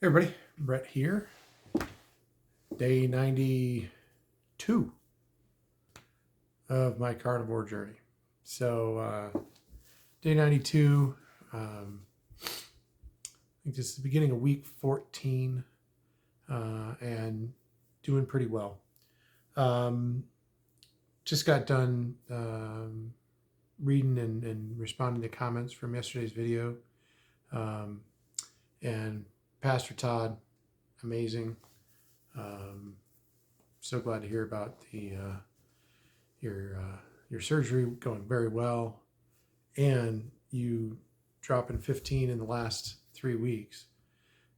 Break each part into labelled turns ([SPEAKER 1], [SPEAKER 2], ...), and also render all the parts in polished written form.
[SPEAKER 1] Hey everybody, Brett here. Day 92 of my carnivore journey. So day 92, I think this is the beginning of week 14 and doing pretty well. Just got done reading and responding to comments from yesterday's video. And Pastor Todd, amazing. So glad to hear about your surgery going very well, and you dropping 15 in the last 3 weeks,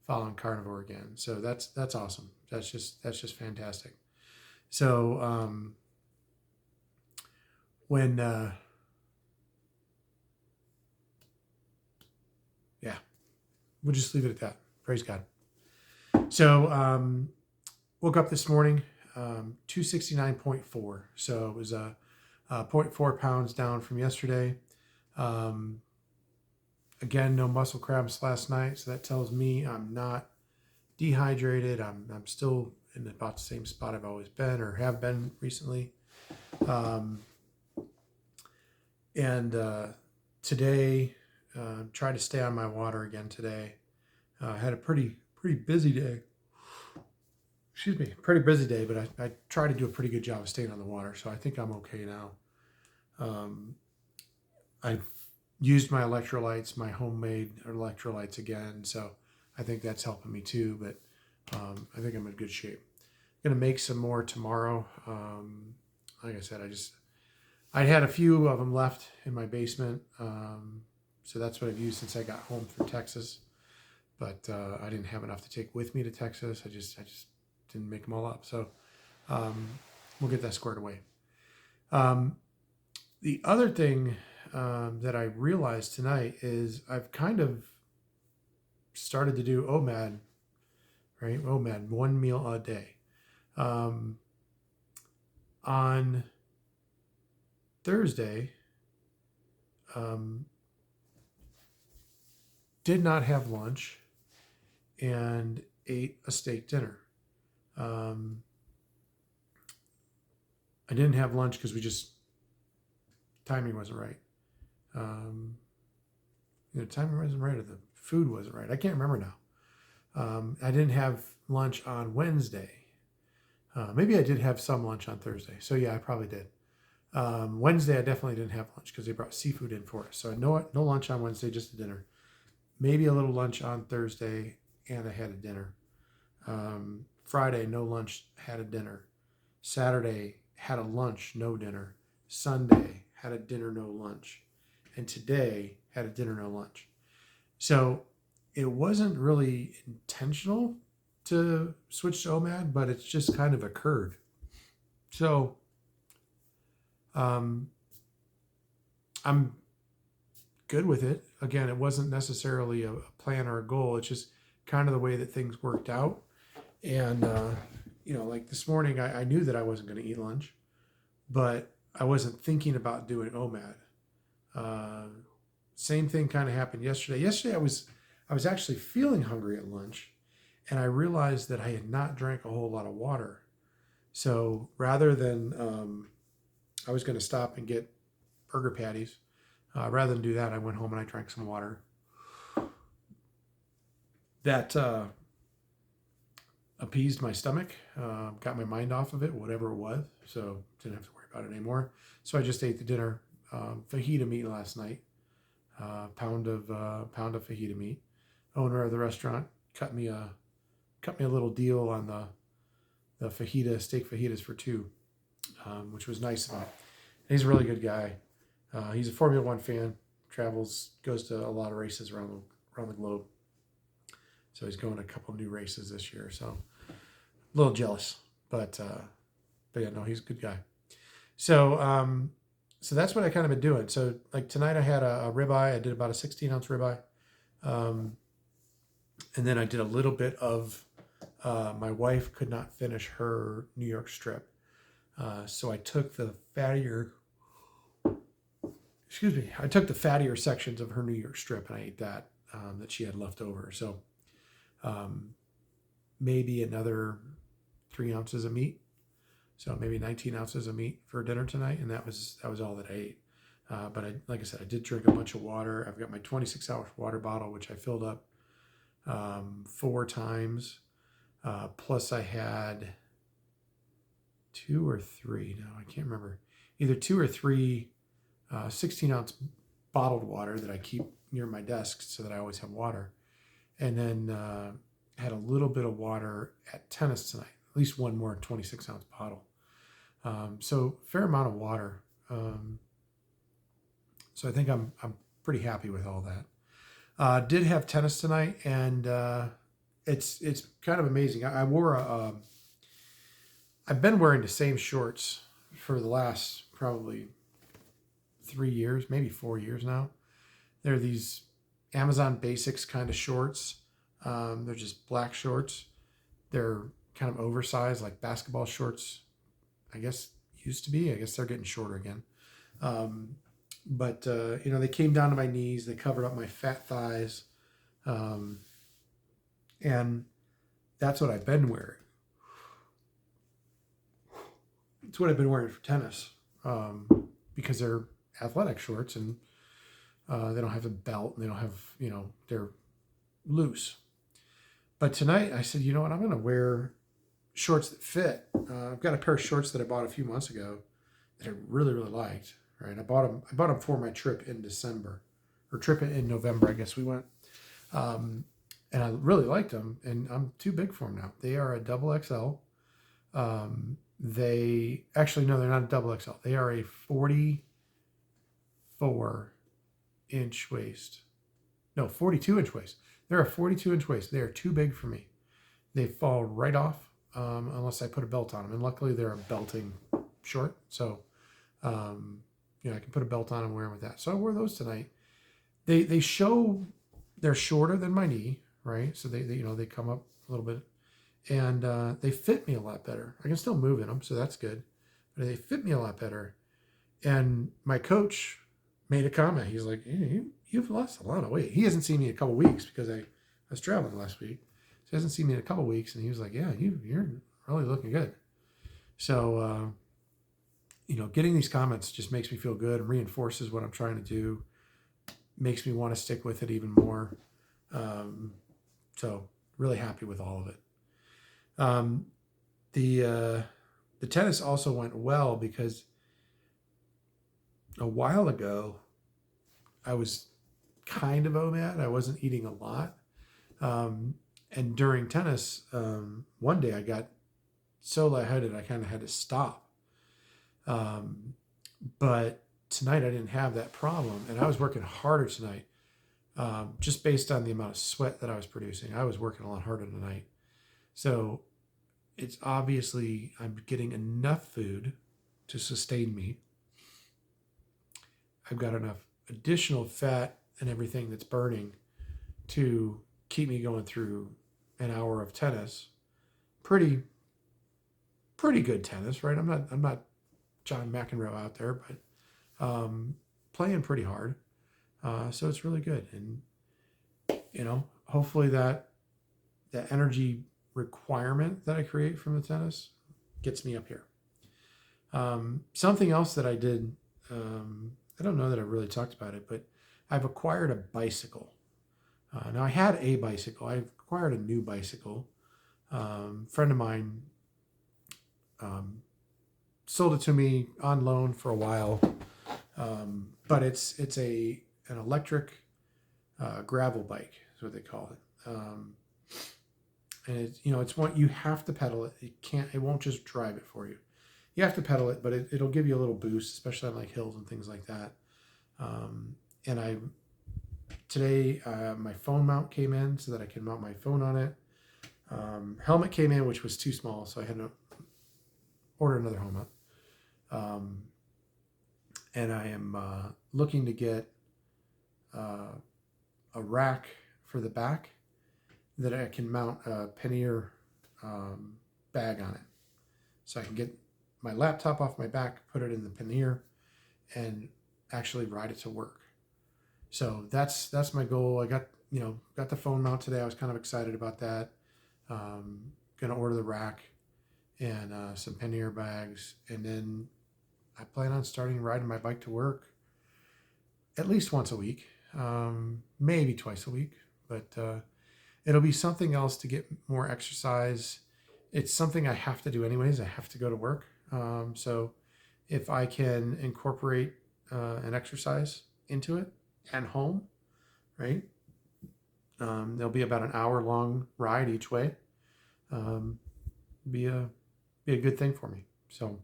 [SPEAKER 1] following carnivore again. So that's awesome. That's just fantastic. So when we'll just leave it at that. Praise God. So woke up this morning, 269.4. So it was 0.4 pounds down from yesterday. Again, no muscle cramps last night. So that tells me I'm not dehydrated. I'm still in about the same spot I've always been or have been recently. Today, tried to stay on my water again today. Had a pretty busy day. Pretty busy day, but I try to do a pretty good job of staying on the water, so I think I'm okay now. I've used my electrolytes, my homemade electrolytes again, so I think that's helping me too, but I think I'm in good shape. I'm going to make some more tomorrow. Like I said, I had a few of them left in my basement, so that's what I've used since I got home from Texas, but I didn't have enough to take with me to Texas. I just didn't make them all up. So we'll get that squared away. The other thing that I realized tonight is I've kind of started to do OMAD, right? OMAD, 1 meal a day. On Thursday, did not have lunch and ate a steak dinner. I didn't have lunch because timing wasn't right. Timing wasn't right, or the food wasn't right. I can't remember now. I didn't have lunch on Wednesday. Maybe I did have some lunch on Thursday. So yeah, I probably did. Wednesday, I definitely didn't have lunch because they brought seafood in for us. So no lunch on Wednesday, just a dinner. Maybe a little lunch on Thursday, and I had a dinner. Friday, no lunch, had a dinner. Saturday, had a lunch, no dinner. Sunday, had a dinner, no lunch. And today, had a dinner, no lunch. So it wasn't really intentional to switch to OMAD, but it's just kind of occurred. So I'm good with it. Again, it wasn't necessarily a plan or a goal. It's just kind of the way that things worked out. And, like this morning, I knew that I wasn't going to eat lunch, but I wasn't thinking about doing OMAD. Same thing kind of happened yesterday. Yesterday, I was actually feeling hungry at lunch, and I realized that I had not drank a whole lot of water. So rather than, I was going to stop and get burger patties. Rather than do that, I went home and I drank some water. That appeased my stomach, got my mind off of it, whatever it was, so didn't have to worry about it anymore. So I just ate the dinner, fajita meat last night, pound of fajita meat. Owner of the restaurant cut me a little deal on the steak fajitas for $2, which was nice of him. He's a really good guy. He's a Formula One fan, goes to a lot of races around the globe. So he's going to a couple new races this year. So a little jealous, but yeah, no, he's a good guy. So that's what I kind of been doing. So like tonight I had a ribeye. I did about a 16-ounce ribeye. And then I did a little bit of, my wife could not finish her New York strip. So I took the fattier sections of her New York strip and I ate that she had left over. So maybe another 3 ounces of meat. So maybe 19 ounces of meat for dinner tonight, and that was all that I ate. But like I said, I did drink a bunch of water. I've got my 26-ounce water bottle, which I filled up 4 times. Plus I had 2 or 3. No, I can't remember. Either 2 or 3 16-ounce bottled water that I keep near my desk so that I always have water. And then had a little bit of water at tennis tonight. At least one more 26-ounce bottle. So fair amount of water. So I think I'm pretty happy with all that. Did have tennis tonight, and it's kind of amazing. I've been wearing the same shorts for the last probably 3 years, maybe 4 years now. They're these Amazon Basics kind of shorts. They're just black shorts. They're kind of oversized, like basketball shorts, I guess used to be. I guess they're getting shorter again. But they came down to my knees. They covered up my fat thighs. And that's what I've been wearing. It's what I've been wearing for tennis, because they're athletic shorts, and they don't have a belt, and they don't have, they're loose. But tonight I said, you know what, I'm going to wear shorts that fit. I've got a pair of shorts that I bought a few months ago that I really, really liked. Right, I bought them for my trip in December, or trip in November, I guess we went. And I really liked them, and I'm too big for them now. They are a double XL. They actually, no, they're not a double XL. They are a 44-inch waist. No, 42-inch waist. They're a 42-inch waist. They are too big for me. They fall right off unless I put a belt on them. And luckily, they're a belting short. So, I can put a belt on and wear them with that. So I wore those tonight. They show they're shorter than my knee, right? So they come up a little bit, and they fit me a lot better. I can still move in them, so that's good. But they fit me a lot better. And my coach made a comment. He's like, hey, you've lost a lot of weight. He hasn't seen me in a couple of weeks because I was traveling last week. So he hasn't seen me in a couple of weeks, and he was like, yeah, you're really looking good. So, getting these comments just makes me feel good and reinforces what I'm trying to do, makes me want to stick with it even more. So really happy with all of it. The tennis also went well because a while ago I was kind of OMAD. I wasn't eating a lot. And during tennis, one day I got so lightheaded I kind of had to stop. But tonight I didn't have that problem, and I was working harder tonight, just based on the amount of sweat that I was producing. I was working a lot harder tonight. So it's obviously I'm getting enough food to sustain me. I've got enough additional fat and everything that's burning to keep me going through an hour of tennis. Pretty good tennis, right? I'm not John McEnroe out there, but playing pretty hard. So it's really good. And, hopefully that energy requirement that I create from the tennis gets me up here. Something else that I did, I don't know that I really talked about it, but I've acquired a bicycle. Now I had a bicycle. I've acquired a new bicycle. Friend of mine sold it to me on loan for a while, but it's an electric gravel bike is what they call it, and it's one you have to pedal it. It won't just drive it for you. You have to pedal it, but it'll give you a little boost, especially on like hills and things like that. And today my phone mount came in so that I can mount my phone on it. Helmet came in, which was too small, so I had to order another helmet. And I am looking to get a rack for the back that I can mount a pannier bag on it. So I can get my laptop off my back, put it in the pannier, and actually ride it to work. So that's my goal. got the phone mount today. I was kind of excited about that. Going to order the rack and some pannier bags. And then I plan on starting riding my bike to work at least once a week, maybe twice a week. But it'll be something else to get more exercise. It's something I have to do anyways. I have to go to work. So if I can incorporate an exercise into it at home, right? There'll be about an hour long ride each way. Be a good thing for me. So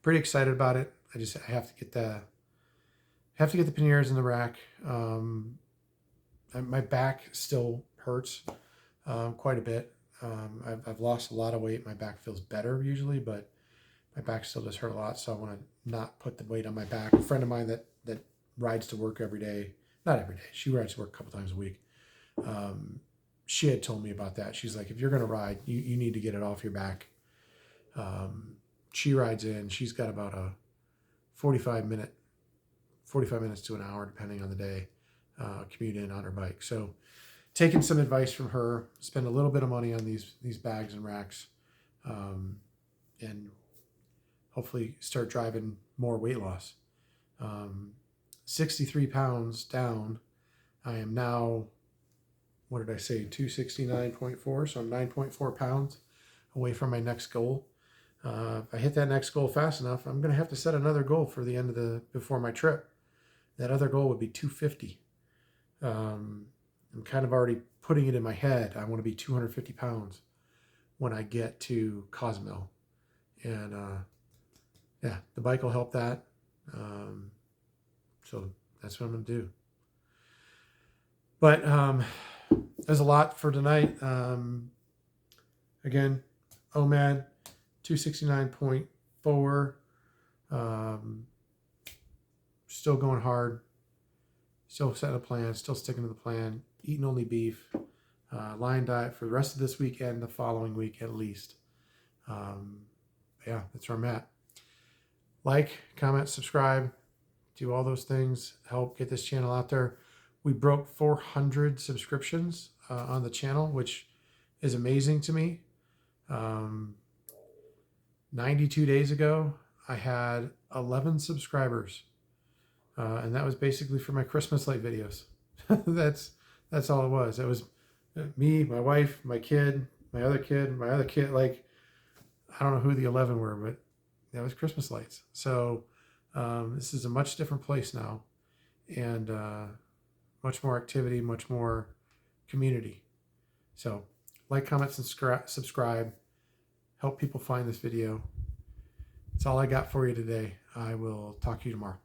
[SPEAKER 1] pretty excited about it. I have to get the panniers in the rack. My back still hurts quite a bit. I've lost a lot of weight. My back feels better usually, but my back still does hurt a lot. So I want to not put the weight on my back. A friend of mine that rides to work every day, not every day, she rides to work a couple times a week. She had told me about that. She's like, if you're going to ride, you need to get it off your back. She rides in. She's got about a 45 minutes to an hour, depending on the day, commute in on her bike. So taking some advice from her, spend a little bit of money on these bags and racks, and hopefully start driving more weight loss. 63 pounds down. I am now, what did I say, 269.4, so I'm 9.4 pounds away from my next goal. If I hit that next goal fast enough, I'm going to have to set another goal for the end of before my trip. That other goal would be 250. I'm kind of already putting it in my head. I want to be 250 pounds when I get to Cozumel. And yeah, the bike will help that. So that's what I'm going to do. But there's a lot for tonight. Again, OMAD 269.4. Still going hard. Still setting a plan. Still sticking to the plan. Eating only beef. Lion diet for the rest of this week and the following week at least. Yeah, that's where I'm at. Like, comment, subscribe. Do all those things. Help get this channel out there. We broke 400 subscriptions on the channel, which is amazing to me. 92 days ago, I had 11 subscribers. And that was basically for my Christmas light videos. That's all it was. It was me, my wife, my kid, my other kid. Like, I don't know who the 11 were, but that was Christmas lights. So this is a much different place now, and much more activity, much more community. So like, comment, and subscribe. Help people find this video. That's all I got for you today. I will talk to you tomorrow.